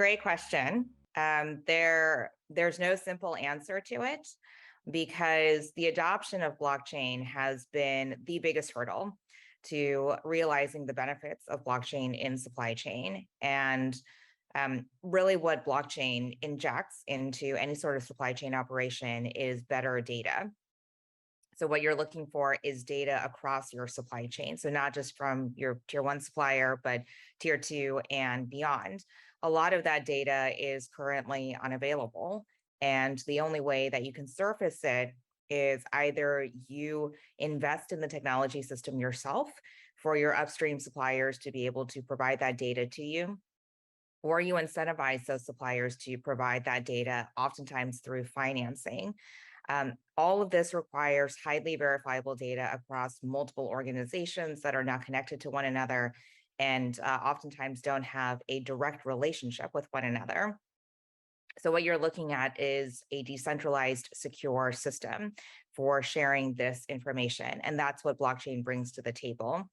great question. There's no simple answer to it because the adoption of blockchain has been the biggest hurdle to realizing the benefits of blockchain in supply chain. And really, what blockchain injects into any sort of supply chain operation is better data. So what you're looking for is data across your supply chain. So not just from your tier one supplier, but tier two and beyond. A lot of that data is currently unavailable. And the only way that you can surface it is either you invest in the technology system yourself for your upstream suppliers to be able to provide that data to you, or you incentivize those suppliers to provide that data, oftentimes through financing. All of this requires highly verifiable data across multiple organizations that are now connected to one another and oftentimes don't have a direct relationship with one another. So, what you're looking at is a decentralized, secure system for sharing this information. And that's what blockchain brings to the table.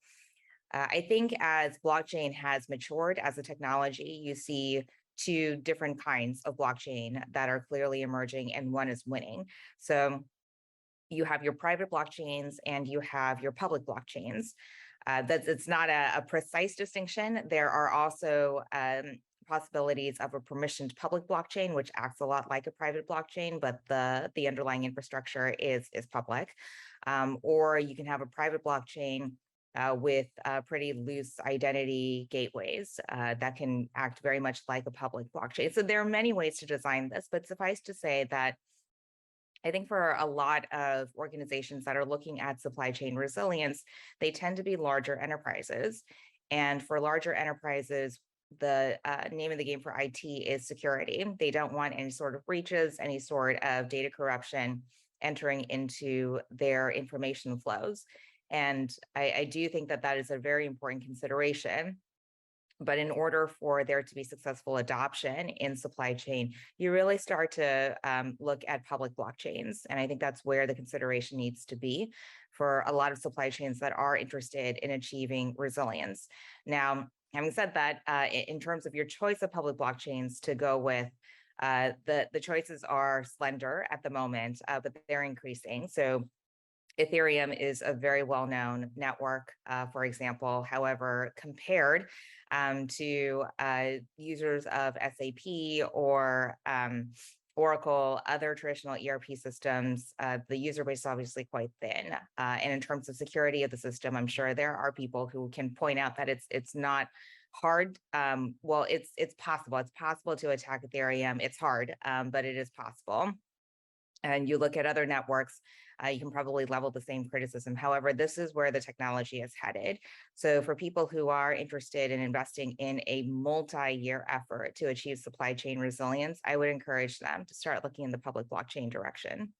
I think as blockchain has matured as a technology, you see two different kinds of blockchain that are clearly emerging, and one is winning. So you have your private blockchains and you have your public blockchains. That's it's not a precise distinction. There are also possibilities of a permissioned public blockchain, which acts a lot like a private blockchain, but the underlying infrastructure is public. Or you can have a private blockchain with pretty loose identity gateways that can act very much like a public blockchain. So there are many ways to design this, but suffice to say that I think for a lot of organizations that are looking at supply chain resilience, they tend to be larger enterprises. And for larger enterprises, the name of the game for IT is security. They don't want any sort of breaches, any sort of data corruption entering into their information flows. And I do think that that is a very important consideration. But in order for there to be successful adoption in supply chain, you really start to look at public blockchains. And I think that's where the consideration needs to be for a lot of supply chains that are interested in achieving resilience. Now, having said that, in terms of your choice of public blockchains to go with, the choices are slender at the moment, but they're increasing. So Ethereum is a very well-known network, for example. However, compared to users of SAP or Oracle, other traditional ERP systems, the user base is obviously quite thin. And in terms of security of the system, I'm sure there are people who can point out that it's not hard. Well, it's possible. It's possible to attack Ethereum. It's hard, but it is possible. And you look at other networks, you can probably level the same criticism. However, this is where the technology is headed. So for people who are interested in investing in a multi-year effort to achieve supply chain resilience, I would encourage them to start looking in the public blockchain direction.